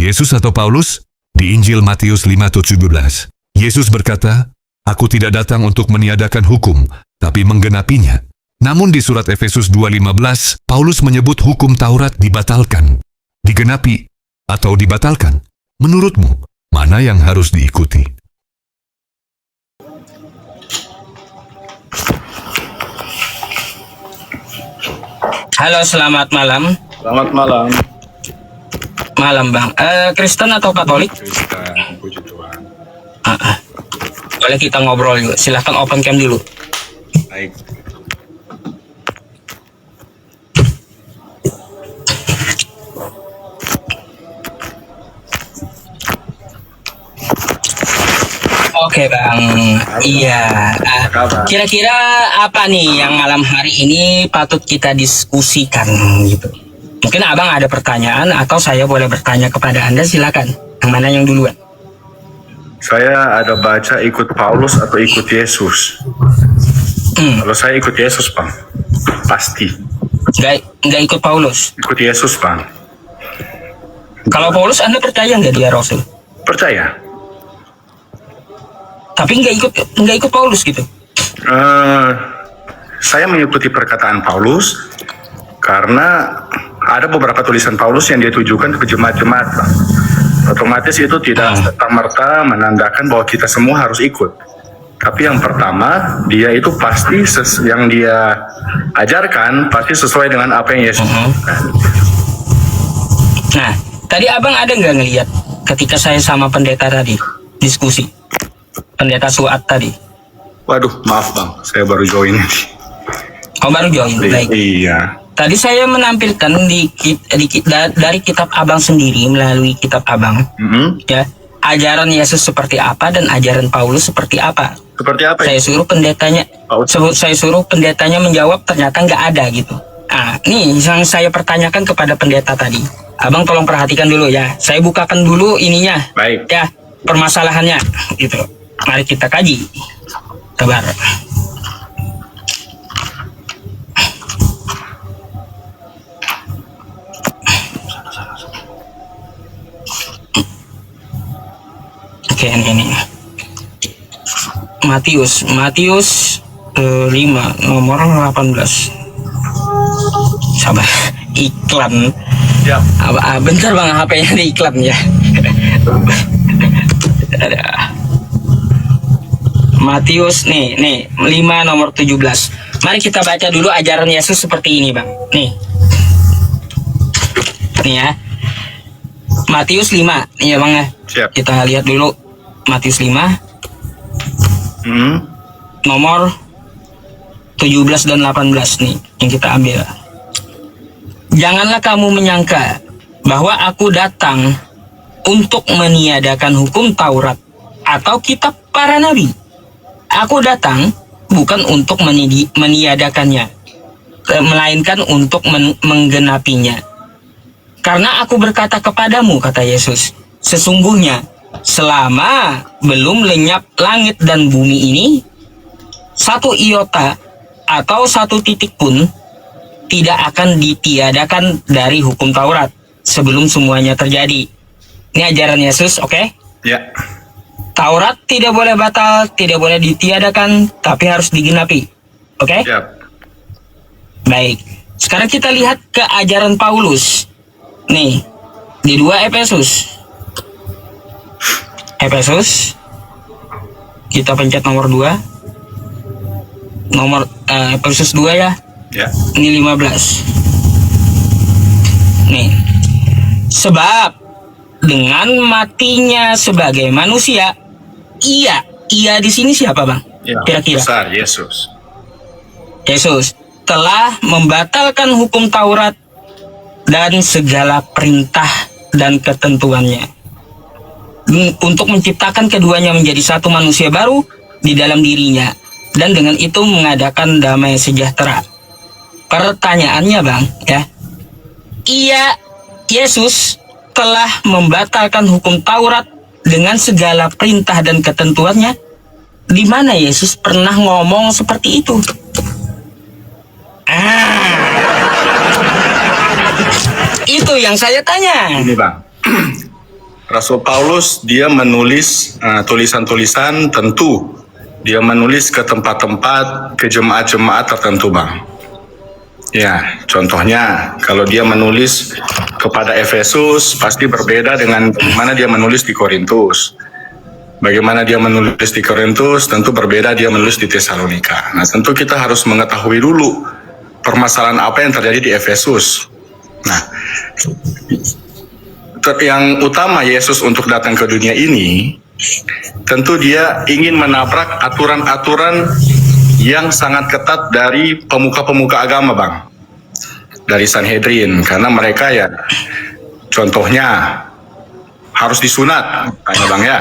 Yesus atau Paulus? Di Injil Matius 5:17, Yesus berkata, "Aku tidak datang untuk meniadakan hukum, tapi menggenapinya." Namun di surat Efesus 2:15, Paulus menyebut hukum Taurat dibatalkan. Digenapi atau dibatalkan? Menurutmu, mana yang harus diikuti? Halo, selamat malam. Selamat malam. Malam, Bang. Kristen atau Katolik? Kristen, puji Tuhan. Boleh kita ngobrol juga. Silahkan open cam dulu. Baik. Oke, Bang. Iya. kabar? Kira-kira apa nih yang malam hari ini patut kita diskusikan gitu? Mungkin Abang ada pertanyaan atau saya boleh bertanya kepada Anda, silakan. Yang mana yang duluan? Saya ada baca ikut Paulus atau ikut Yesus. Kalau saya ikut Yesus, Bang. Pasti. Nggak ikut Paulus. Ikut Yesus, Bang. Kalau Paulus, Anda percaya nggak dia Rasul? Percaya. Tapi nggak ikut Paulus gitu. Saya mengikuti perkataan Paulus karena ada beberapa tulisan Paulus yang dia tujukan ke jemaat-jemaat, Bang. Otomatis itu tidak serta-merta menandakan bahwa kita semua harus ikut. Tapi yang pertama, dia itu pasti yang dia ajarkan pasti sesuai dengan apa yang Yesus lakukan. Nah, tadi Abang ada nggak ngelihat ketika saya sama pendeta tadi diskusi? Pendeta Suat tadi. Waduh, maaf Bang, saya baru join. Oh, baru join. Baik. Iya. Tadi saya menampilkan dari kitab Abang sendiri melalui kitab Abang, ya, ajaran Yesus seperti apa dan ajaran Paulus seperti apa. Seperti apa ya? Saya suruh pendetanya menjawab, ternyata nggak ada gitu. Nah, nih yang saya pertanyakan kepada pendeta tadi. Abang tolong perhatikan dulu ya. Saya bukakan dulu ininya. Baik. Ya, permasalahannya gitu. Mari kita kaji. Sabar. Oke, ini. Matius 5 nomor 18. Sabar. Iklan. Siap. Bentar Bang, HP-nya di iklan ya. Matius nih 5 nomor 17. Mari kita baca dulu ajaran Yesus seperti ini, Bang. Nih ya. Matius 5 nih ya, Bang ya. Siap. Kita lihat dulu Matius 5 nomor 17 dan 18 nih yang kita ambil. Janganlah kamu menyangka bahwa aku datang untuk meniadakan hukum Taurat atau kitab para nabi. Aku datang bukan untuk meniadakannya, melainkan untuk menggenapinya. Karena aku berkata kepadamu, kata Yesus, sesungguhnya selama belum lenyap langit dan bumi ini, satu iota atau satu titik pun tidak akan ditiadakan dari hukum Taurat sebelum semuanya terjadi. Ini ajaran Yesus, oke? Ya. Taurat tidak boleh batal, tidak boleh ditiadakan, tapi harus digenapi. Oke? Siap. Baik. Sekarang kita lihat ke ajaran Paulus. Nih, di 2 Efesus. Kita pencet nomor 2. Nomor Efesus 2 ya. Ya. Ini 15. Nih. Sebab dengan matinya sebagai manusia, ia di sini siapa, Bang? Ya. Kira-kira. Besar Yesus. Yesus telah membatalkan hukum Taurat dan segala perintah dan ketentuannya untuk menciptakan keduanya menjadi satu manusia baru di dalam dirinya, dan dengan itu mengadakan damai sejahtera. Pertanyaannya, Bang, ya. Yesus telah membatalkan hukum Taurat dengan segala perintah dan ketentuannya. Di mana Yesus pernah ngomong seperti itu? Itu yang saya tanya. Ini Bang, Rasul Paulus dia menulis tulisan-tulisan, tentu dia menulis ke tempat-tempat, ke jemaat-jemaat tertentu, Bang. Ya, contohnya kalau dia menulis kepada Efesus pasti berbeda dengan bagaimana dia menulis di Korintus. Bagaimana dia menulis di Korintus tentu berbeda dia menulis di Tesalonika. Nah, tentu kita harus mengetahui dulu permasalahan apa yang terjadi di Efesus. Nah, yang utama Yesus untuk datang ke dunia ini, tentu dia ingin menabrak aturan-aturan yang sangat ketat dari pemuka-pemuka agama, Bang. Dari Sanhedrin, karena mereka ya, contohnya harus disunat, tanya Bang ya.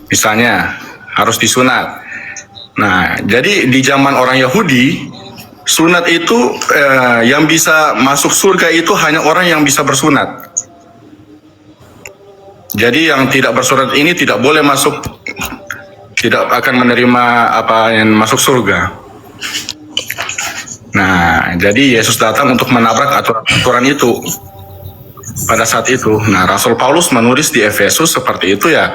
Misalnya, harus disunat. Nah, jadi di zaman orang Yahudi, sunat itu yang bisa masuk surga itu hanya orang yang bisa bersunat. Jadi yang tidak bersunat ini tidak boleh masuk, tidak akan menerima apa yang masuk surga. Nah, jadi Yesus datang untuk menabrak aturan itu pada saat itu. Nah, Rasul Paulus menulis di Efesus seperti itu ya.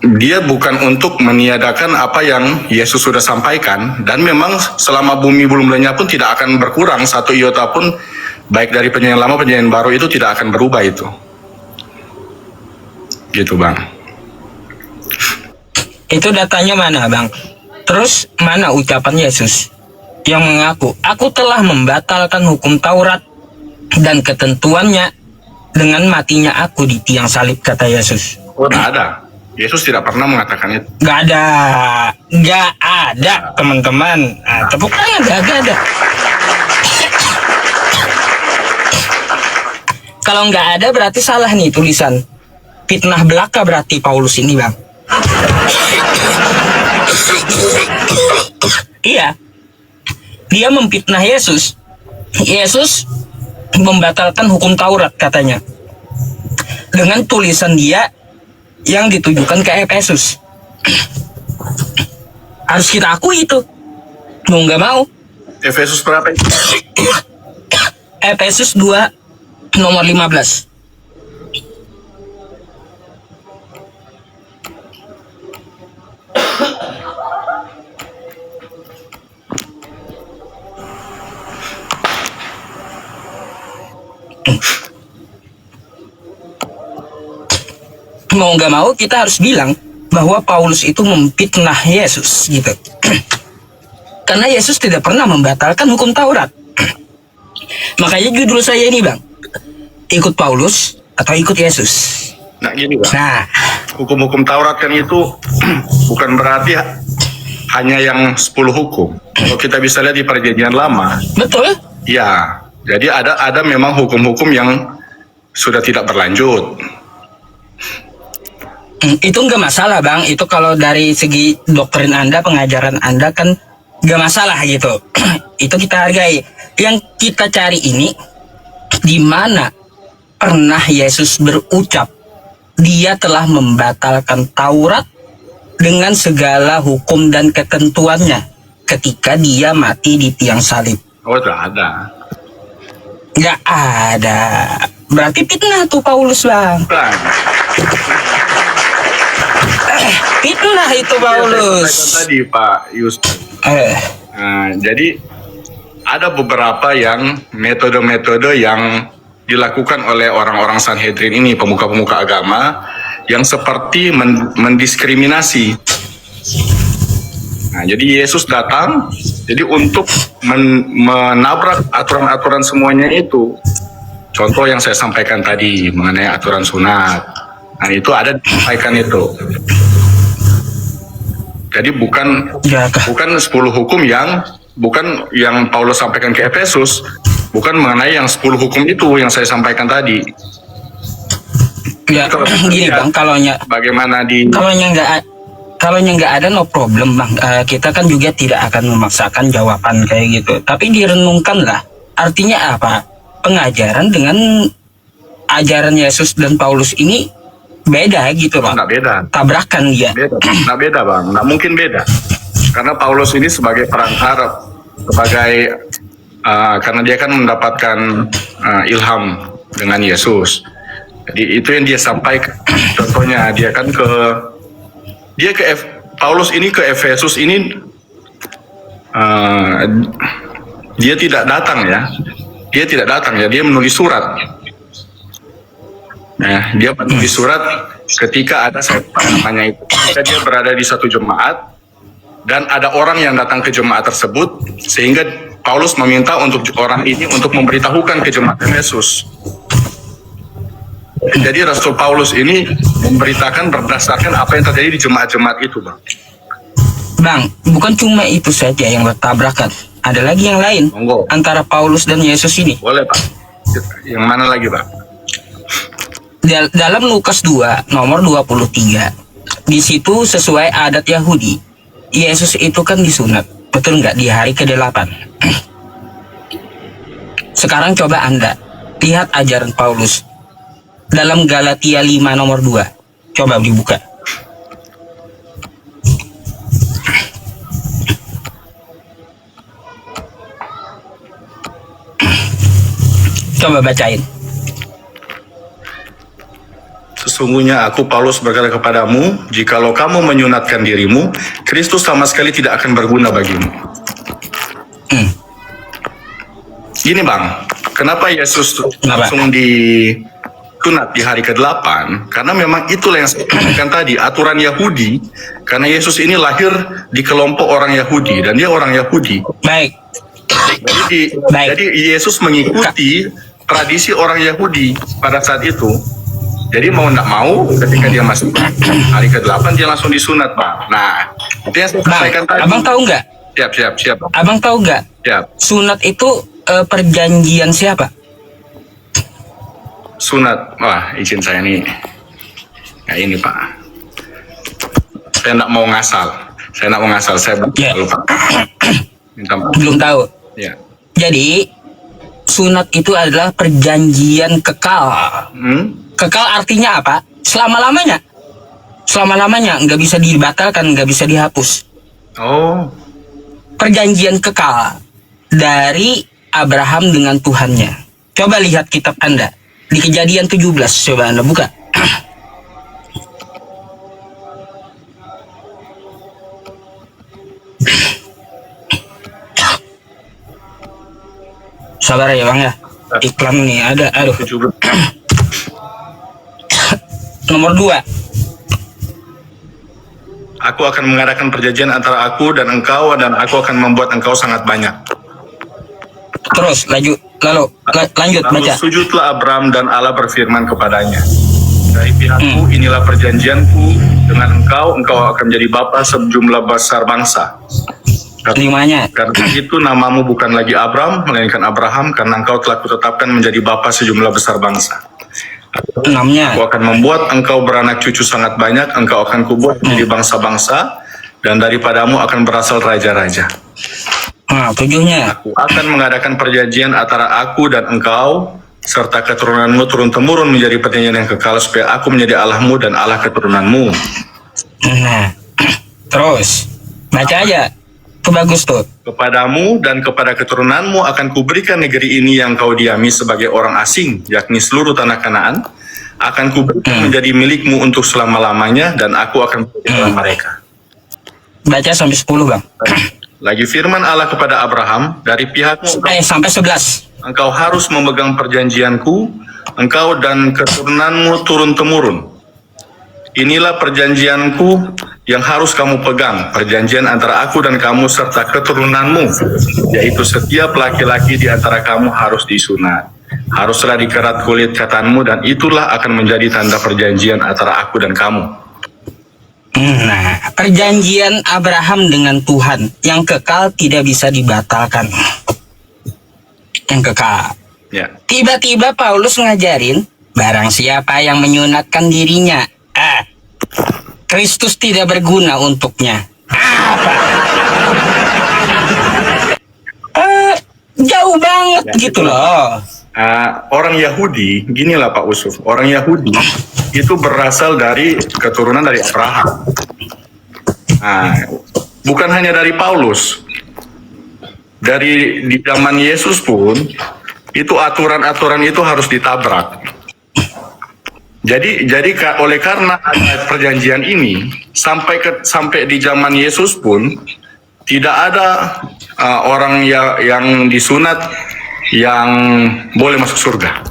Dia bukan untuk meniadakan apa yang Yesus sudah sampaikan, dan memang selama bumi belum lenyap pun tidak akan berkurang satu iota pun, baik dari perjanjian lama perjanjian baru itu tidak akan berubah itu. Gitu, Bang. Itu datanya mana, Bang? Terus mana ucapan Yesus yang mengaku, aku telah membatalkan hukum Taurat dan ketentuannya dengan matinya aku di tiang salib, kata Yesus. Oh, tidak ada. Yesus tidak pernah mengatakan itu. Gak ada, teman-teman. Nah, tepuk tangan, gak ada. Kalau nggak ada berarti salah nih tulisan. Fitnah belaka berarti Paulus ini, Bang. Iya. Dia memfitnah Yesus. Yesus membatalkan hukum Taurat katanya. Dengan tulisan dia yang ditujukan ke Efesus. Harus kita akui itu. Mau nggak mau. Efesus berapa itu? Efesus 2 nomor 15. Mau nggak mau kita harus bilang bahwa Paulus itu memfitnah Yesus gitu. Karena Yesus tidak pernah membatalkan hukum Taurat. Makanya judul saya ini, Bang, ikut Paulus atau ikut Yesus. Nah, gini, Bang. Nah, Hukum-hukum Taurat kan itu bukan berarti hanya yang 10 hukum. Kalau kita bisa lihat di perjanjian lama, betul. ya, jadi ada memang hukum-hukum yang sudah tidak berlanjut. Itu nggak masalah, Bang. Itu kalau dari segi doktrin Anda, pengajaran Anda kan nggak masalah gitu. Itu kita hargai. Yang kita cari ini, di mana pernah Yesus berucap, dia telah membatalkan Taurat dengan segala hukum dan ketentuannya ketika dia mati di tiang salib. Oh, tidak ada. Nggak ada. Berarti fitnah tuh Paulus, Bang. Bukan. Fitnah itu Paulus. Tadi Pak Yusuf. Nah, jadi ada beberapa yang metode-metode yang dilakukan oleh orang-orang Sanhedrin ini, pemuka-pemuka agama, yang seperti mendiskriminasi. Nah, jadi Yesus datang, jadi untuk menabrak aturan-aturan semuanya itu. Contoh yang saya sampaikan tadi mengenai aturan sunat. Nah, itu ada disampaikan itu. Jadi bukan 10 hukum bukan yang Paulus sampaikan ke Efesus, bukan mengenai yang 10 hukum itu yang saya sampaikan tadi. Ya, gini, Bang, bagaimana kalau nggak ada no problem, Bang. Kita kan juga tidak akan memaksakan jawaban kayak gitu. Tapi direnungkan lah. Artinya apa? Pengajaran dengan ajaran Yesus dan Paulus ini beda gitu, Bang. Nggak beda. Tabrakan dia. Nggak beda, Bang. Nggak mungkin beda. Karena Paulus ini sebagai perantara, karena dia kan mendapatkan ilham dengan Yesus. Jadi itu yang dia sampaikan. Contohnya Paulus ini ke Efesus ini dia tidak datang ya. Dia menulis surat. Nah, dia menulis surat ketika ada namanya itu. Ketika dia berada di satu jemaat dan ada orang yang datang ke jemaat tersebut, sehingga Paulus meminta untuk orang ini untuk memberitahukan ke jemaat Efesus. Jadi Rasul Paulus ini memberitakan berdasarkan apa yang terjadi di jemaat-jemaat itu, Bang. Bang, bukan cuma itu saja yang bertabrakan. Ada lagi yang lain. Monggo. Antara Paulus dan Yesus ini. Boleh, Pak. Yang mana lagi, Bang? Dalam Lukas 2 nomor 23, di situ sesuai adat Yahudi, Yesus itu kan disunat, betul nggak, di hari ke-8. Sekarang coba Anda lihat ajaran Paulus dalam Galatia 5 nomor 2. Coba dibuka. Coba bacain. Sesungguhnya aku Paulus berkata kepadamu, jikalau kamu menyunatkan dirimu, Kristus sama sekali tidak akan berguna bagimu. Gini Bang, kenapa Yesus langsung disunat di hari ke-8? Karena memang itulah yang saya katakan tadi, aturan Yahudi. Karena Yesus ini lahir di kelompok orang Yahudi, dan dia orang Yahudi. Baik. Jadi Yesus mengikuti tradisi orang Yahudi pada saat itu. Jadi mau nggak mau, ketika dia masuk hari ke-8 dia langsung disunat, Bang. Nah, itu yang saya sampaikan tadi. Abang tahu nggak? Siap. Abang tahu nggak? Siap. Sunat itu perjanjian siapa? Sunat, wah izin saya nih. Ya ini Pak. Saya nggak mau ngasal. Saya lupa. Minta maaf. Belum tahu. Ya. Jadi sunat itu adalah perjanjian kekal. Kekal artinya apa? Selama-lamanya. Selama-lamanya, nggak bisa dibatalkan, nggak bisa dihapus. Oh. Perjanjian kekal dari Abraham dengan Tuhannya. Coba lihat kitab Anda. Di Kejadian 17, coba Anda buka. Sabar ya Bang ya. Iklan nih ada, aduh. Nomor 2. Aku akan mengadakan perjanjian antara aku dan engkau, dan aku akan membuat engkau sangat banyak. Terus lanjut Lalu baca. sujudlah Abraham, dan Allah berfirman kepadanya, dari pihakku inilah perjanjianku dengan engkau akan menjadi bapa sejumlah besar bangsa. Kelimanya. Karena itu namamu bukan lagi Abram, melainkan Abraham, karena engkau telah kutetapkan menjadi bapa sejumlah besar bangsa. 6-nya. Aku akan membuat engkau beranak cucu sangat banyak, engkau akan kubuat menjadi bangsa-bangsa, dan daripadamu akan berasal raja-raja. Nah, 7-nya. Aku akan mengadakan perjanjian antara aku dan engkau, serta keturunanmu turun-temurun menjadi perjanjian yang kekal, supaya aku menjadi Allahmu dan Allah keturunanmu. Nah, terus baca aja. Itu bagus tuh. Kepadamu dan kepada keturunanmu akan kuberikan negeri ini yang kau diami sebagai orang asing, yakni seluruh tanah Kanaan, akan kuberikan menjadi milikmu untuk selama-lamanya, dan aku akan menjadi mereka. Baca sampai 10 Bang. Lagi firman Allah kepada Abraham, dari pihakmu Sampai 11. engkau harus memegang perjanjianku, engkau dan keturunanmu turun-temurun. Inilah perjanjianku yang harus kamu pegang, perjanjian antara aku dan kamu serta keturunanmu, yaitu setiap laki-laki di antara kamu harus disunat. Haruslah dikerat kulit katanmu, dan itulah akan menjadi tanda perjanjian antara aku dan kamu. Nah, perjanjian Abraham dengan Tuhan yang kekal tidak bisa dibatalkan. Yang kekal. Ya. Tiba-tiba Paulus ngajarin, barang siapa yang menyunatkan dirinya, Kristus tidak berguna untuknya. Apa? Jauh banget Ya, gitu loh. Orang Yahudi, ginilah Pak Usuf, orang Yahudi itu berasal dari keturunan dari Abraham. Bukan hanya dari Paulus, di zaman Yesus pun itu aturan-aturan itu harus ditabrak. Oleh karena ada perjanjian ini sampai di zaman Yesus pun tidak ada orang yang disunat yang boleh masuk surga.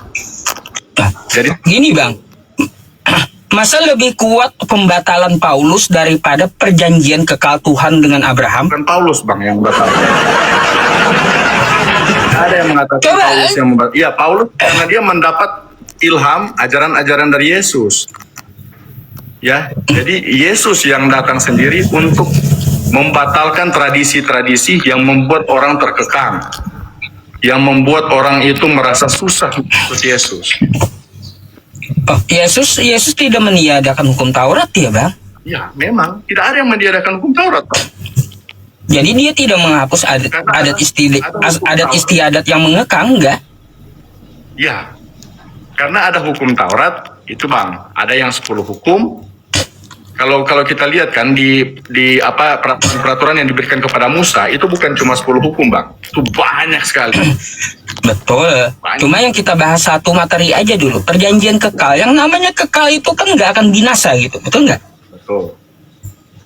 Jadi Gini bang, masa lebih kuat pembatalan Paulus daripada perjanjian kekal Tuhan dengan Abraham? bukan Paulus bang yang batal. Ada yang mengatakan Coba, Paulus yang membatal. Iya Paulus karena dia mendapat ilham ajaran-ajaran dari Yesus. Ya, jadi Yesus yang datang sendiri untuk membatalkan tradisi-tradisi yang membuat orang terkekang, yang membuat orang itu merasa susah ikut Yesus. Oh, Yesus tidak meniadakan hukum Taurat ya bang? Ya, memang tidak ada yang meniadakan hukum Taurat, Pak. Jadi dia tidak menghapus adat istiadat yang mengekang, enggak? Ya, karena ada hukum Taurat itu bang, ada yang 10 hukum. Kalau kita lihat kan di peraturan yang diberikan kepada Musa itu bukan cuma 10 hukum bang, itu banyak sekali. Betul. Cuma yang kita bahas satu materi aja dulu, perjanjian kekal. Yang namanya kekal itu kan nggak akan binasa gitu, betul nggak? Betul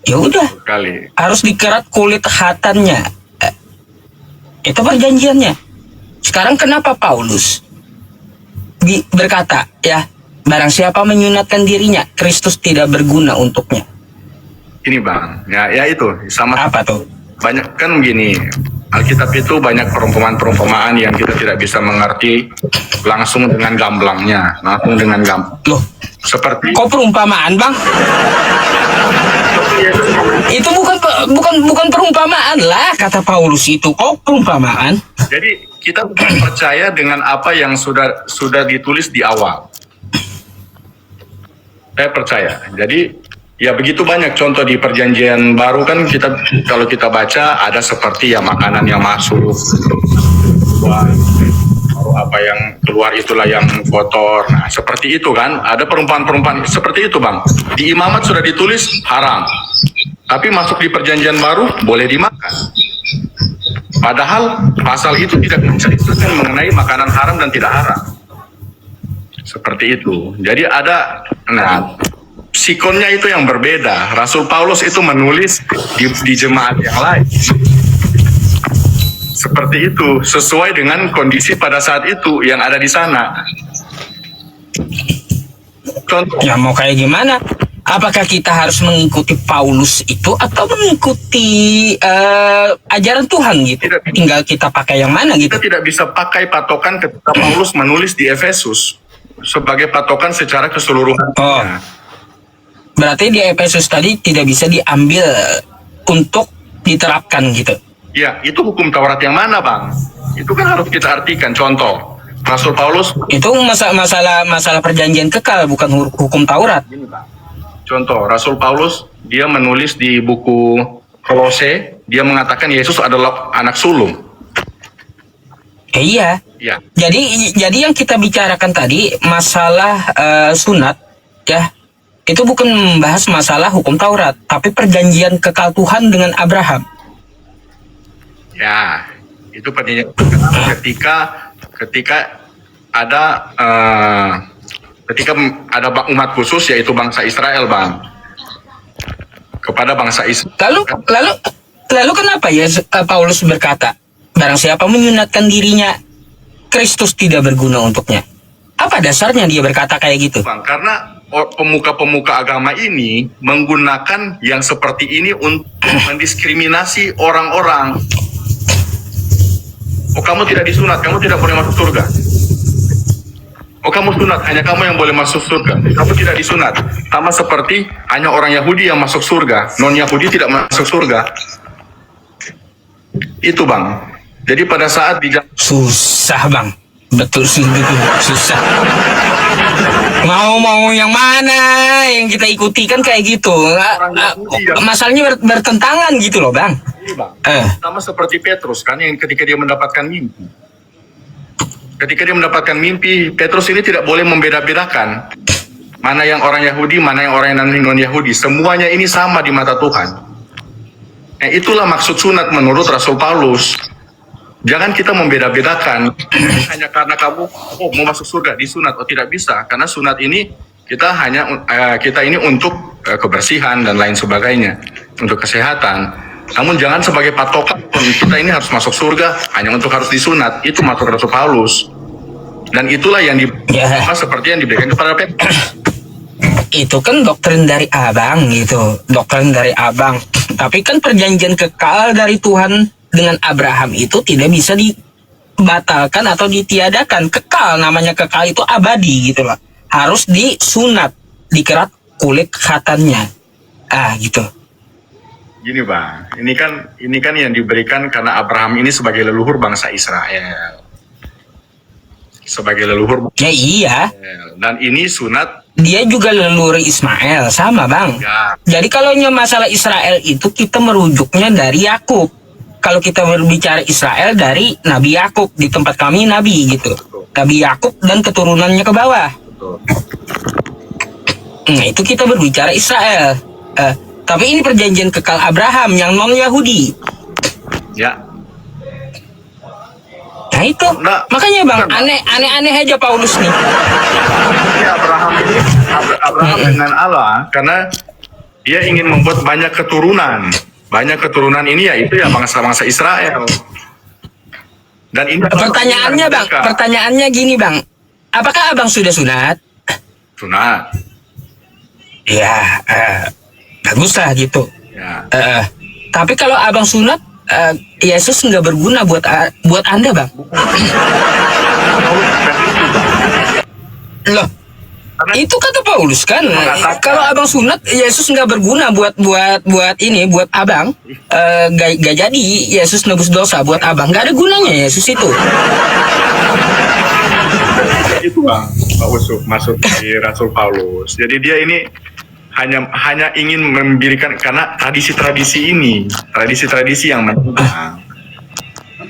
Ya udah, sekali. harus dikerat kulit hatannya. Itu perjanjiannya. Sekarang kenapa Paulus berkata, ya, barang siapa menyunatkan dirinya, Kristus tidak berguna untuknya. Ini bang, ya itu sama. Apa tuh? Banyak kan begini, Alkitab itu banyak perumpamaan-perumpamaan yang kita tidak bisa mengerti langsung dengan gamblangnya, langsung dengan Loh, seperti kok perumpamaan bang? Itu bukan perumpamaan lah, kata Paulus itu. Kok perumpamaan? jadi kita percaya dengan apa yang sudah ditulis di awal. Saya percaya. Jadi ya begitu banyak contoh di perjanjian baru kan kalau kita baca ada seperti ya makanan yang masuk, baru apa yang keluar itulah yang kotor. Nah seperti itu kan, ada perumpamaan-perumpamaan seperti itu bang. Di imamat sudah ditulis haram, tapi masuk di perjanjian baru boleh dimakan. Padahal pasal itu tidak menceritakan mengenai makanan haram dan tidak haram. Seperti itu. Jadi ada, sikonnya itu yang berbeda. Rasul Paulus itu menulis di jemaat yang lain. Seperti itu, sesuai dengan kondisi pada saat itu yang ada di sana. Contoh, Ya mau kayak gimana? Apakah kita harus mengikuti Paulus itu atau mengikuti ajaran Tuhan gitu? Tidak. Tinggal kita pakai yang mana gitu. kita tidak bisa pakai patokan ketika Paulus menulis di Efesus sebagai patokan secara keseluruhan. Oh. Berarti di Efesus tadi tidak bisa diambil untuk diterapkan gitu. Ya, itu hukum Taurat yang mana, Bang? Itu kan harus kita artikan. Contoh, Rasul Paulus, Itu masalah perjanjian kekal, bukan hukum Taurat. gini, Bang. Contoh, Rasul Paulus, dia menulis di buku Kolose, dia mengatakan Yesus adalah anak sulung. Iya. Ya, Jadi yang kita bicarakan tadi masalah sunat ya, itu bukan membahas masalah hukum Taurat, tapi perjanjian kekal Tuhan dengan Abraham. ya, itu perjanjian ketika ada umat khusus yaitu bangsa Israel, Bang. Kepada bangsa Israel. Lalu kenapa ya Paulus berkata, barang siapa menyunatkan dirinya, Kristus tidak berguna untuknya? Apa dasarnya dia berkata kayak gitu? Bang, karena pemuka-pemuka agama ini menggunakan yang seperti ini untuk mendiskriminasi orang-orang. Oh, kamu tidak disunat, kamu tidak boleh masuk surga. Oh, kamu sunat, hanya kamu yang boleh masuk surga. Kamu tidak disunat. Sama seperti hanya orang Yahudi yang masuk surga, non-Yahudi tidak masuk surga. Itu, Bang. Jadi pada saat Susah bang, betul susah. Mau yang mana yang kita ikuti kan kayak gitu. Masalahnya bertentangan gitu loh bang. ini, Bang, sama seperti Petrus kan yang ketika dia mendapatkan mimpi. Ketika dia mendapatkan mimpi, Petrus ini tidak boleh membeda-bedakan mana yang orang Yahudi, mana yang orang non-Yahudi. Semuanya ini sama di mata Tuhan. Nah, itulah maksud sunat menurut Rasul Paulus. Jangan kita membeda-bedakan hanya karena kamu mau masuk surga disunat, tidak bisa. Karena sunat ini Kita ini untuk kebersihan dan lain sebagainya, untuk kesehatan. Namun jangan sebagai patokan kita ini harus masuk surga hanya untuk harus disunat. Itu maksud Rasul Paulus. Dan itulah yang seperti yang diberikan kepada Petrus. Itu kan doktrin dari abang gitu, doktrin dari abang. Tapi kan perjanjian kekal dari Tuhan dengan Abraham itu tidak bisa dibatalkan atau ditiadakan. Kekal, namanya kekal itu abadi gitu loh. Harus disunat, dikerat kulit khatannya. Gitu. Gini bang, ini kan yang diberikan karena Abraham ini sebagai leluhur bangsa Israel. Sebagai leluhur bangsa Iya. Israel. Dan ini sunat. Dia juga leluhur Ismail, sama bang. Ya. Jadi kalau masalah Israel itu kita merujuknya dari Yakub. Kalau kita berbicara Israel dari Nabi Yakub, di tempat kami Nabi gitu. Nabi Yakub dan keturunannya ke bawah. Betul. Nah itu kita berbicara Israel. Tapi ini perjanjian kekal Abraham yang non Yahudi. Ya. Nah itu, makanya bang, aneh aja Paulus nih. Ini Abraham dengan Allah, karena dia ingin membuat banyak keturunan. Banyak keturunan ini yaitu ya bangsa-bangsa Israel. Dan ini pertanyaannya bang, pertanyaannya gini bang, apakah abang sudah sunat? Sunat. Ya, bagus lah gitu. Ya. Tapi kalau abang sunat, Yesus nggak berguna buat Anda bang. Loh, itu kata Paulus kan. Kalau abang sunat, Yesus nggak berguna buat abang. Gak jadi Yesus nebus dosa buat abang. Gak ada gunanya Yesus itu. Itu bang, masuk di Rasul Paulus. Jadi dia ini hanya ingin mendirikan karena tradisi-tradisi yang menentang.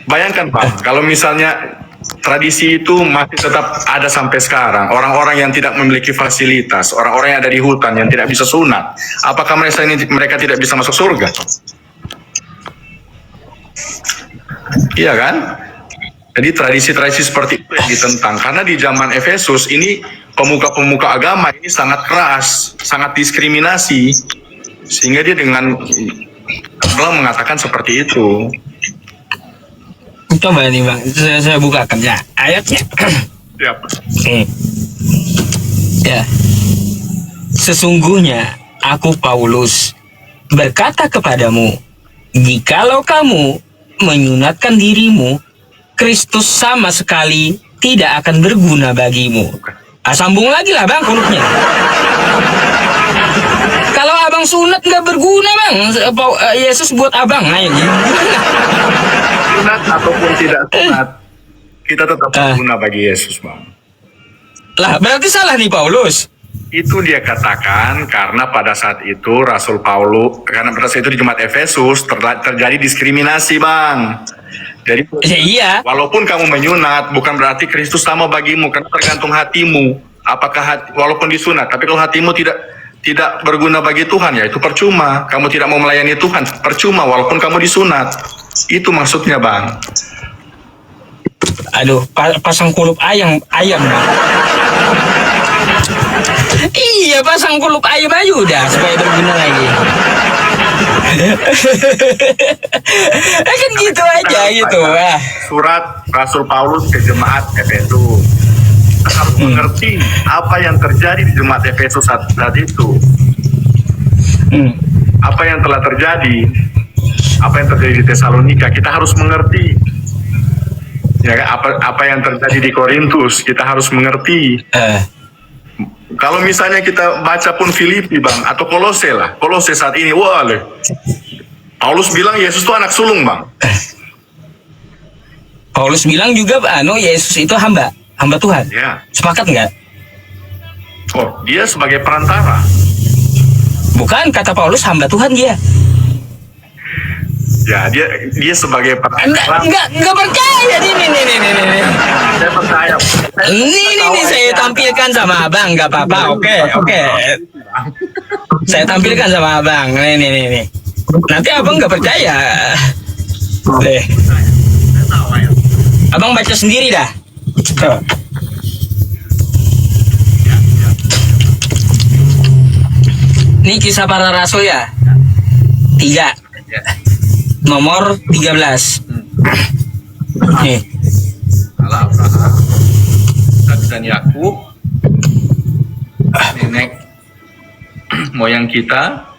Bayangkan Pak, kalau misalnya tradisi itu masih tetap ada sampai sekarang, orang-orang yang tidak memiliki fasilitas, orang-orang yang ada di hutan yang tidak bisa sunat, apakah mereka tidak bisa masuk surga? Iya kan? Jadi tradisi-tradisi seperti itu yang ditentang. Karena di zaman Efesus ini pemuka-pemuka agama ini sangat keras, sangat diskriminasi, sehingga dia dengan mengatakan seperti itu. Coba nih bang, saya bukakan ya ayatnya. Siap. Ya, sesungguhnya aku Paulus berkata kepadamu, jikalau kamu menyunatkan dirimu, Kristus sama sekali tidak akan berguna bagimu. Sambung lagi lah bang hurufnya. Kalau abang sunat nggak berguna bang, Yesus buat abang, ayo gimana? Sunat ataupun tidak sunat, kita tetap berguna bagi Yesus bang. Lah berarti salah nih Paulus. Itu dia katakan karena pada saat itu Rasul Paulus, karena pada saat itu di jemaat Efesus terjadi diskriminasi bang. Jadi iya. Walaupun kamu menyunat, bukan berarti Kristus sama bagimu, karena tergantung hatimu. Apakah walaupun disunat, tapi kalau hatimu tidak berguna bagi Tuhan, ya itu percuma. Kamu tidak mau melayani Tuhan, percuma walaupun kamu disunat. Itu maksudnya bang. Aduh, pasang kulup ayam bang. Iya, pasang kulup ayam aja udah supaya berguna lagi. Kan gitu aja gitu. Surat Rasul Paulus ke jemaat Efesus. Harus mengerti apa yang terjadi di jemaat Efesus saat itu. Apa yang telah terjadi, apa yang terjadi di Tesalonika, kita harus mengerti. Ya, apa yang terjadi di Korintus, kita harus mengerti. Kalau misalnya kita baca pun Filipi bang, atau Kolose saat ini, Paulus bilang Yesus itu anak sulung bang. Paulus bilang juga, Yesus itu hamba Tuhan. Ya. Sepakat nggak? Oh, dia sebagai perantara. Bukan, kata Paulus hamba Tuhan dia. Ya, dia sebagai perantara. Enggak percaya nih. Saya percaya. Ini saya tampilkan sama abang, nggak apa-apa. Oke. Saya tampilkan sama abang. Nih. Nanti abang nggak percaya. Deh. Abang baca sendiri dah. Ini Kisah Para Rasul ya. 3. Nomor 13. Nih. Allah Abraham, Ishak dan Yakub, nenek moyang kita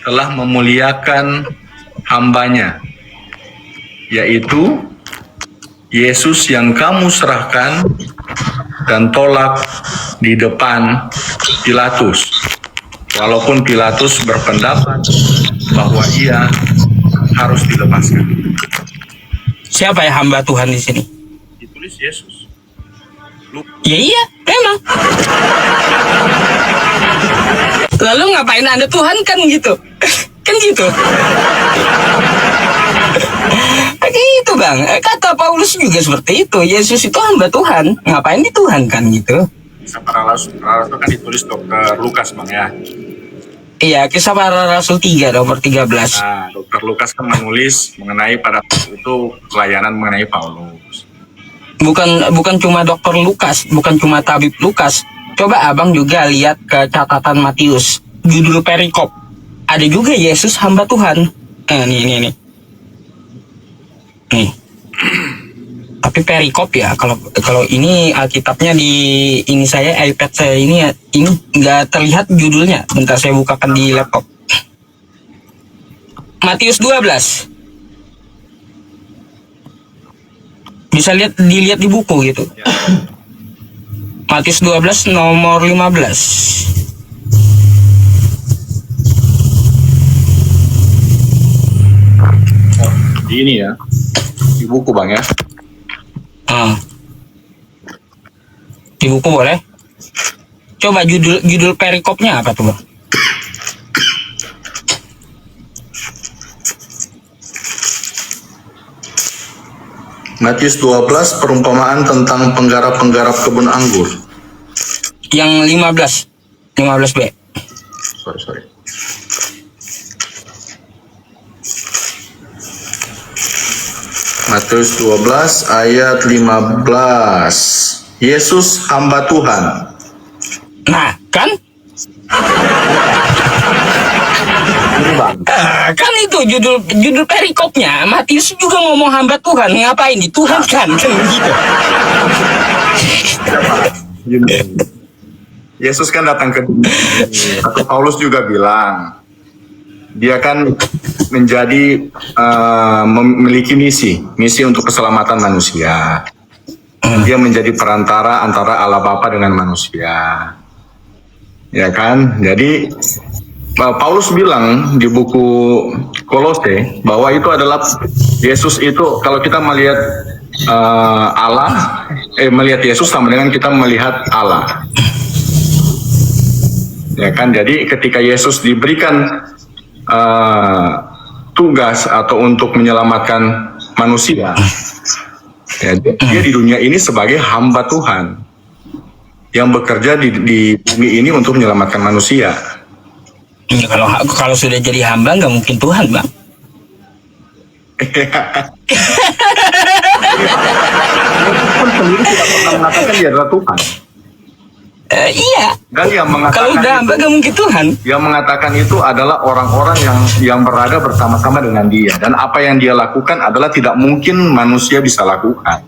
telah memuliakan hambanya, yaitu Yesus yang kamu serahkan dan tolak di depan Pilatus. Walaupun Pilatus berpendapat bahwa ia harus dilepaskan. Siapa ya hamba Tuhan di sini? Ditulis Yesus. Ya iya, memang. Lalu ngapain Anda Tuhan kan gitu? Kan gitu. Gitu Bang, kata Paulus juga seperti itu. Yesus itu hamba Tuhan, ngapain dituhankan gitu? Kisah Para Rasul kan ditulis Dr. Lukas Bang ya. Iya, Kisah Para Rasul 3 nomor 13. Nah, Dr. Lukas kan menulis mengenai pada waktu itu pelayanan mengenai Paulus. Bukan cuma Dr. Lukas, bukan cuma Tabib Lukas. Coba Abang juga lihat ke catatan Matius, judul perikop. Ada juga Yesus hamba Tuhan. Nih. Tapi perikop ya, kalau ini Alkitabnya di ini saya iPad saya ini nggak terlihat judulnya. Bentar saya bukakan di laptop. Matius 12. Bisa dilihat di buku gitu. Matius 12 nomor 15. Di ini ya, di buku Bang ya. Di buku boleh. Coba judul perikopnya apa tuh Bang? Matius 12 perumpamaan tentang penggarap-penggarap kebun anggur. Yang 15B. Sorry. Matius 12 ayat 15. Yesus hamba Tuhan. Nah, kan? Kan itu judul perikopnya. Matius juga ngomong hamba Tuhan. Ngapain dituhankan? Kan gitu. Yesus kan datang ke dunia. Atau Paulus juga bilang, dia kan menjadi memiliki misi untuk keselamatan manusia. Dia menjadi perantara antara Allah Bapa dengan manusia. Ya kan? Jadi Paulus bilang di buku Kolose bahwa itu adalah Yesus itu, kalau kita melihat melihat Yesus sama dengan kita melihat Allah. Ya kan? Jadi ketika Yesus diberikan tugas atau untuk menyelamatkan manusia, ya, dia di dunia ini sebagai hamba Tuhan yang bekerja di bumi ini untuk menyelamatkan manusia. Ya, kalau sudah jadi hamba nggak mungkin Tuhan Bang. Pun sendiri tidak pernah mengatakan dia adalah Tuhan. Iya. Dan yang mengatakan Kalau udah hamba nggak mungkin Tuhan. Yang mengatakan itu adalah orang-orang yang berada bersama-sama dengan dia, dan apa yang dia lakukan adalah tidak mungkin manusia bisa lakukan.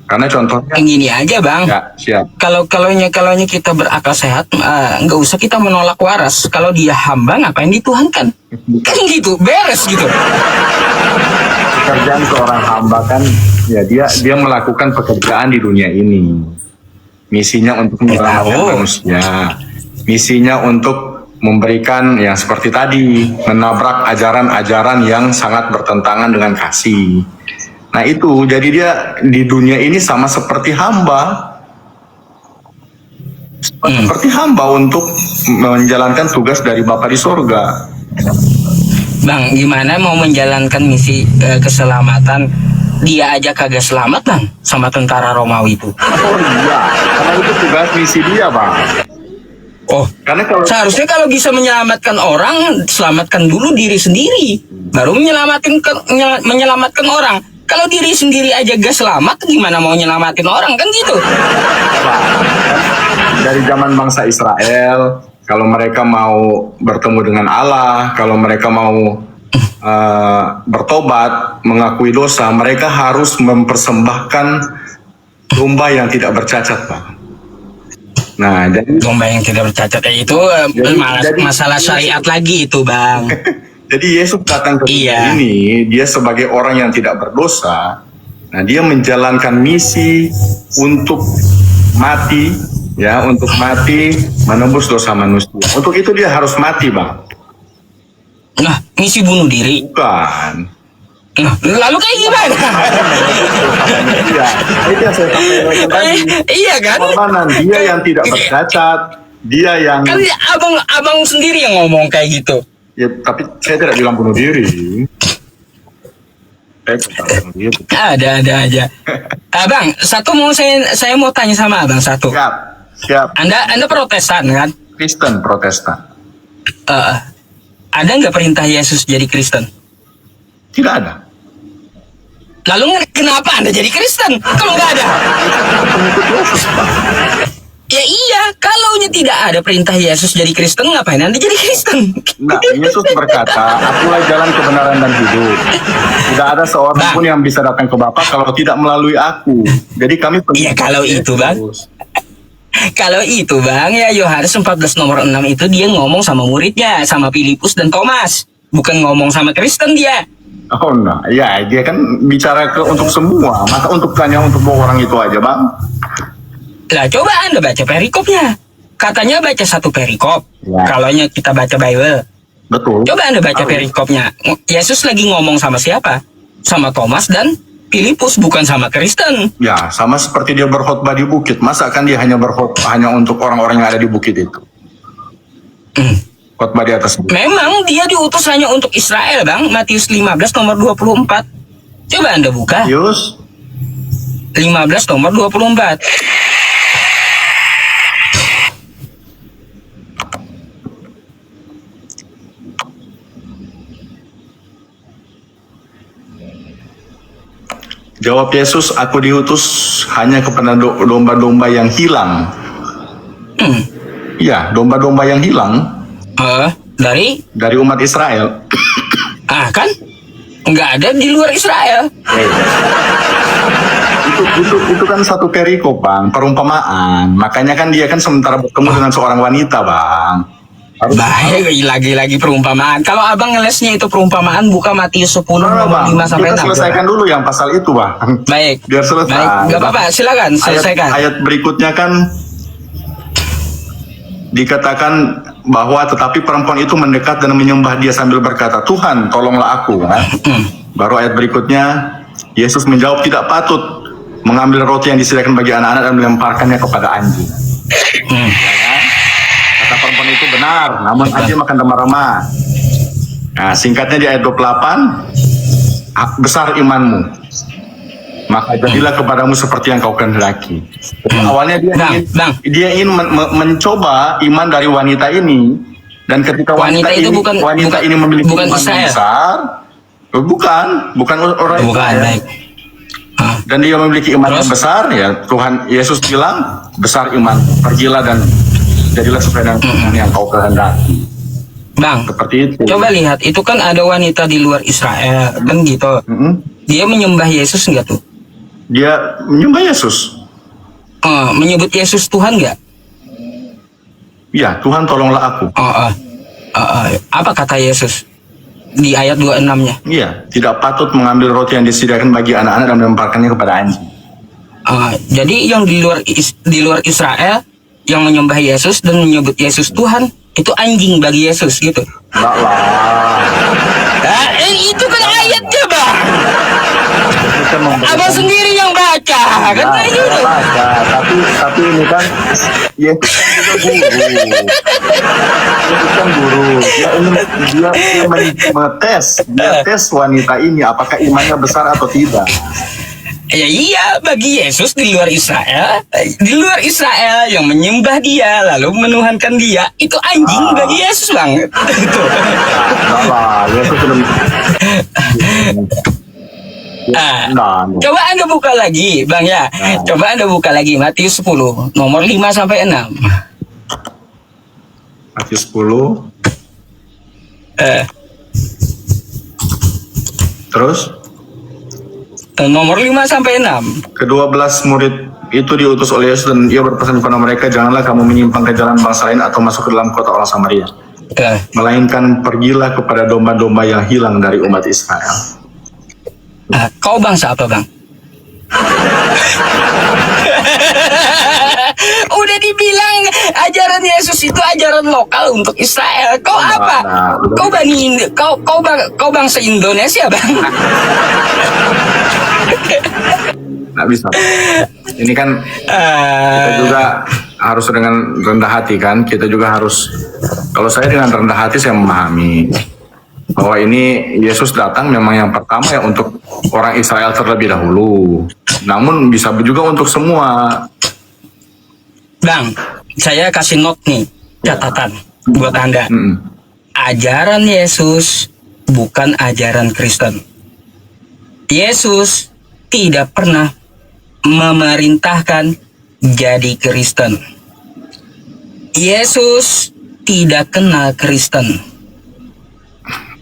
Karena contohnya Gini aja Bang. ya, siap. Kalau kita berakal sehat, nggak usah kita menolak waras. Kalau dia hamba, ngapain dituhankan? Kan gitu, beres gitu. Pekerjaan seorang hamba kan, ya dia melakukan pekerjaan di dunia ini. Misinya untuk menyelamatkan manusia. Misinya untuk memberikan yang seperti tadi, menabrak ajaran-ajaran yang sangat bertentangan dengan kasih. Nah itu, jadi dia di dunia ini sama seperti hamba. Seperti hamba untuk menjalankan tugas dari Bapa di sorga. Bang, gimana mau menjalankan misi keselamatan? Dia aja kagak selamat Bang sama tentara Romawi itu. Oh iya, karena itu tugas misi dia Bang. Oh, Karena seharusnya kalau bisa menyelamatkan orang, selamatkan dulu diri sendiri, baru menyelamatkan orang. Kalau diri sendiri aja gak selamat, gimana mau nyelamatin orang kan gitu? dari zaman bangsa Israel Kalau mereka mau bertemu dengan Allah, kalau mereka mau bertobat, mengakui dosa, mereka harus mempersembahkan domba yang tidak bercacat, Pak. Nah, jadi Domba yang tidak bercacat itu masalah syariat lagi itu, Bang. jadi Yesus datang ke dunia Iya. ini, dia sebagai orang yang tidak berdosa. Nah, dia menjalankan misi untuk mati, ya, untuk mati menembus dosa manusia. Untuk itu dia harus mati, Bang. Nah, misi bunuh diri. Bukan. Nah, lalu kayak gimana? Iya, itu yang saya sampaikan tadi. Iya kan? Pengorbanan dia yang tidak bercacat, dia yang Kan abang sendiri yang ngomong kayak gitu. ya, tapi saya tidak bilang bunuh diri. Saya tidak bunuh diri. Ada aja. Abang, satu mau saya mau tanya sama abang satu. Siap. Anda Protestan kan? Kristen, Protestan. Ada nggak perintah Yesus jadi Kristen? Tidak ada. Lalu kenapa Anda jadi Kristen? Kalau nggak ada? Pengikut Yesus, Pak. Ya iya, kalaunya tidak ada perintah Yesus jadi Kristen, ngapain Anda jadi Kristen? Nah, Yesus berkata, akulah jalan kebenaran dan hidup. Tidak ada seorang Bang. pun yang bisa datang ke Bapa kalau tidak melalui aku. Jadi kami Iya, kalau itu, Bang. Kalau itu Bang, ya Yohanes 14 nomor 6 itu dia ngomong sama muridnya, sama Filipus dan Thomas. Bukan ngomong sama Kristen dia. Oh, nah, ya dia kan bicara untuk semua. Masa untuk tanya untuk dua orang itu aja, Bang? Lah coba Anda baca perikopnya. Katanya baca satu perikop. Ya. Kalaunya kita baca Bible. Betul. Coba Anda baca perikopnya. Yesus lagi ngomong sama siapa? Sama Thomas dan Filipus, bukan sama Kristen. Ya, sama seperti dia berkhotbah di bukit. Masa kan dia hanya berkhotbah hanya untuk orang-orang yang ada di bukit itu? Khotbah di atas bukit. Memang dia diutus hanya untuk Israel, Bang. Matius 15 nomor 24. Coba Anda buka. Yus, 15 nomor 24. jawab Yesus, aku diutus hanya kepada domba-domba yang hilang. Ya, domba-domba yang hilang Dari umat Israel. kan nggak ada di luar Israel. Itu kan satu perikop, Bang, perumpamaan. Makanya kan dia kan sementara bertemu dengan seorang wanita, Bang. Baik, lagi-lagi perumpamaan. Kalau abang ngelesnya itu perumpamaan, buka Matius 10 Nah, nomor Bang, 5 sampai kita 6. selesaikan dulu yang pasal itu, Bang. Baik. Biar selesai. Baik, nggak apa-apa, silakan selesaikan. Ayat berikutnya kan dikatakan bahwa tetapi perempuan itu mendekat dan menyembah dia sambil berkata, Tuhan, tolonglah aku. Kan? Baru ayat berikutnya, Yesus menjawab, tidak patut mengambil roti yang disediakan bagi anak-anak dan melemparkannya kepada anjing. Ya kan? Kata perempuan itu benar, namun anjing makan remah-remah. Nah, singkatnya di ayat 28, besar imanmu, maka jadilah kepadamu seperti yang kau kehendaki. Awalnya dia ingin mencoba iman dari wanita ini, dan ketika wanita ini memiliki bukan iman yang besar, bukan orang Israel. Baik. Dan dia memiliki iman yang besar, ya Tuhan Yesus bilang, besar iman, pergilah dan jadilah seperti yang kau kehendaki. Bang, Seperti itu. coba lihat, itu kan ada wanita di luar Israel, kan gitu. Dia menyembah Yesus nggak tuh? Dia menyembah Yesus. Menyebut Yesus Tuhan nggak? Ya, Tuhan tolonglah aku. Apa kata Yesus di ayat 26-nya? Iya, tidak patut mengambil roti yang disediakan bagi anak-anak dan melemparkannya kepada anjing. Jadi yang di luar Israel yang menyembah Yesus dan menyebut Yesus Tuhan, itu anjing bagi Yesus gitu. Enggak lah. Itu kan ayatnya, Bang. Kita Abang sendiri yang baca, kan kayak gitu. Tapi ini kan Yesus kan guru. Dia tes wanita ini apakah imannya besar atau tidak. Ya iya, bagi Yesus di luar Israel yang menyembah dia lalu menuhankan dia, itu anjing bagi Yesus, Bang. Itu. Nah, Yesus belum. Coba Anda buka lagi, Bang ya. Coba Anda buka lagi Matius 10 nomor 5 sampai 6. Matius 10. Terus Nomor 5 sampai 6. ke-12 murid itu diutus oleh Yesus dan ia berpesan kepada mereka, janganlah kamu menyimpang ke jalan bangsa lain atau masuk ke dalam kota orang Samaria, melainkan pergilah kepada domba-domba yang hilang dari umat Israel. Kau bangsa apa, Bang? Udah dibilang ajaran Yesus itu ajaran lokal untuk Israel. Kau apa? Kau bangsa Indonesia, Bang? Nggak bisa. Ini kan kita juga harus dengan rendah hati kan. Kita juga harus, kalau saya dengan rendah hati saya memahami bahwa ini Yesus datang memang yang pertama ya untuk orang Israel terlebih dahulu. Namun bisa juga untuk semua. Bang, saya kasih note nih, catatan buat Anda. Ajaran Yesus bukan ajaran Kristen. Yesus tidak pernah memerintahkan jadi Kristen. Yesus tidak kenal Kristen.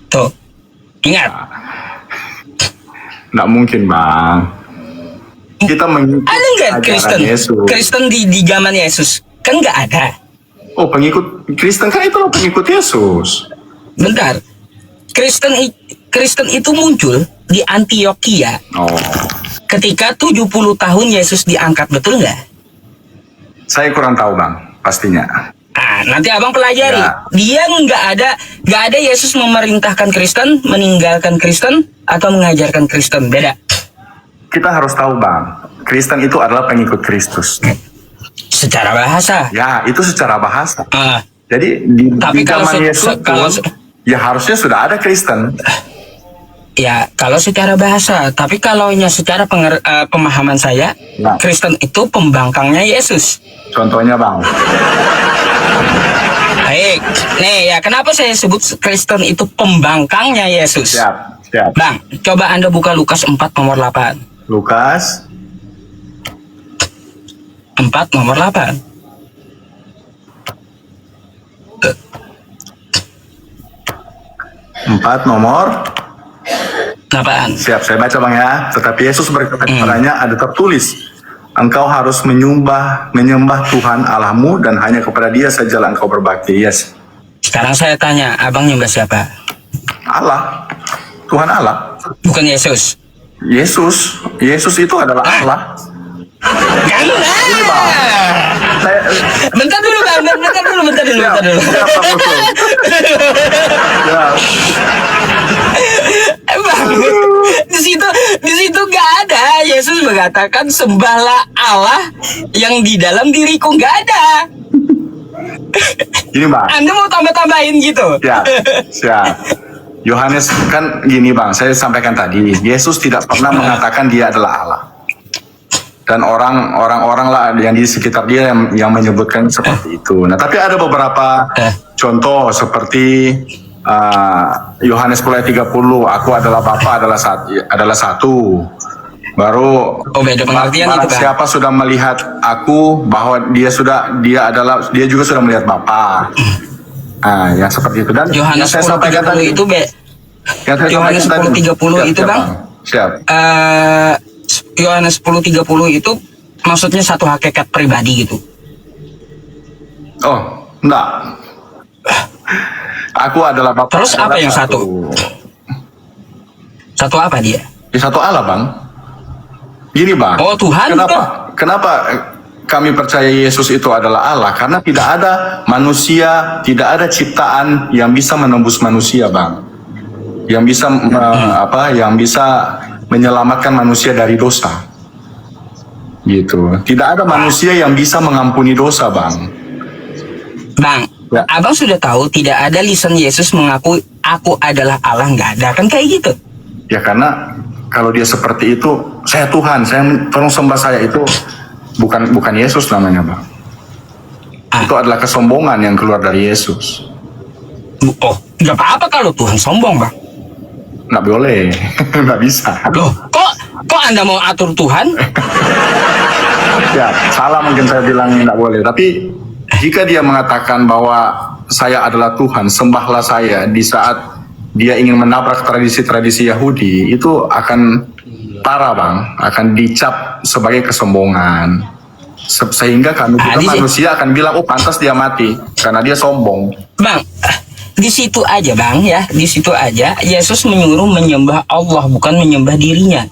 Tuh, ingat. Nggak mungkin, Bang. Kita mengikuti Ada nggak Kristen? Yesus. Kristen di zaman Yesus? Kan nggak ada. Oh, pengikut Kristen kan itu pengikut Yesus. Bentar. Kristen itu muncul di Antioquia Oh, ketika 70 tahun Yesus diangkat, betul nggak? saya kurang tahu, Bang, pastinya. Nanti abang pelajari. Ya. Dia nggak ada Yesus memerintahkan Kristen, meninggalkan Kristen, atau mengajarkan Kristen. Beda. Kita harus tahu, Bang, Kristen itu adalah pengikut Kristus. Secara bahasa. Ya, itu secara bahasa. Ah, Jadi di Tapi kalau zaman Yesus kalau pun, ya harusnya sudah ada Kristen. ya kalau secara bahasa. Tapi kalau secara pemahaman saya, Ya. Kristen itu pembangkangnya Yesus. Contohnya, Bang. Baik. Nih ya, kenapa saya sebut Kristen itu pembangkangnya Yesus? Siap, siap. Bang, coba Anda buka Lukas 4 nomor 8. Lukas 4 nomor 8. empat nomor. 8. Siap, saya baca, Bang, ya. Tetapi Yesus berkata kepadanya, ada tertulis, engkau harus menyembah Tuhan Allahmu dan hanya kepada Dia sajalah engkau berbakti. Yes. Sekarang saya tanya, abang nyembah siapa? Allah. Tuhan Allah. Bukan Yesus. Yesus itu adalah Allah. Bentar dulu, Bang. Bentar dulu. Siap, Pak Musul. Siap. Bang, di situ gak ada Yesus mengatakan sembahlah Allah yang di dalam diriku, gak ada. Gini, Bang. Anda mau tambah-tambahin gitu? Siap. Yohanes kan gini, Bang, saya sampaikan tadi, Yesus tidak pernah mengatakan dia adalah Allah. Dan orang-orang lah yang di sekitar dia yang menyebutkan seperti itu. Nah, tapi ada beberapa contoh seperti Yohanes 10 ayat 30, aku adalah Bapa adalah satu. Baru beda pengertian barang itu, kan? siapa sudah melihat aku, bahwa dia juga sudah melihat Bapa. Yang seperti itu. Dan Yohanes 10:30 itu Yohanes 10:30 itu, Bang. Siap. Yohanes 10:30 itu maksudnya satu hakikat pribadi gitu. Oh, enggak. Aku adalah Bapa. Terus apa yang satu? Satu apa dia? Satu Allah, Bang. Gini, Bang. Oh, Tuhan. Kenapa kami percaya Yesus itu adalah Allah? Karena tidak ada manusia, tidak ada ciptaan yang bisa menembus manusia, Bang. Yang bisa yang bisa menyelamatkan manusia dari dosa. Gitu. Tidak ada manusia yang bisa mengampuni dosa, Bang. Bang, Ya. abang sudah tahu tidak ada lisan Yesus mengaku aku adalah Allah, nggak ada kan kayak gitu? Ya karena kalau dia seperti itu, saya Tuhan, tolong sembah saya, itu bukan Yesus namanya, Bang. Itu adalah kesombongan yang keluar dari Yesus. Oh, nggak apa-apa kalau Tuhan sombong, Bang. Nggak boleh, nggak bisa. Loh, kok Anda mau atur Tuhan? Ya, salah mungkin saya bilang nggak boleh. Tapi jika dia mengatakan bahwa saya adalah Tuhan, sembahlah saya, di saat dia ingin menabrak tradisi-tradisi Yahudi, itu akan parah bang, akan dicap sebagai kesombongan. Sehingga kami juga manusia akan bilang, oh pantas dia mati karena dia sombong. Bang, di situ aja bang ya, di situ aja Yesus menyuruh menyembah Allah bukan menyembah dirinya.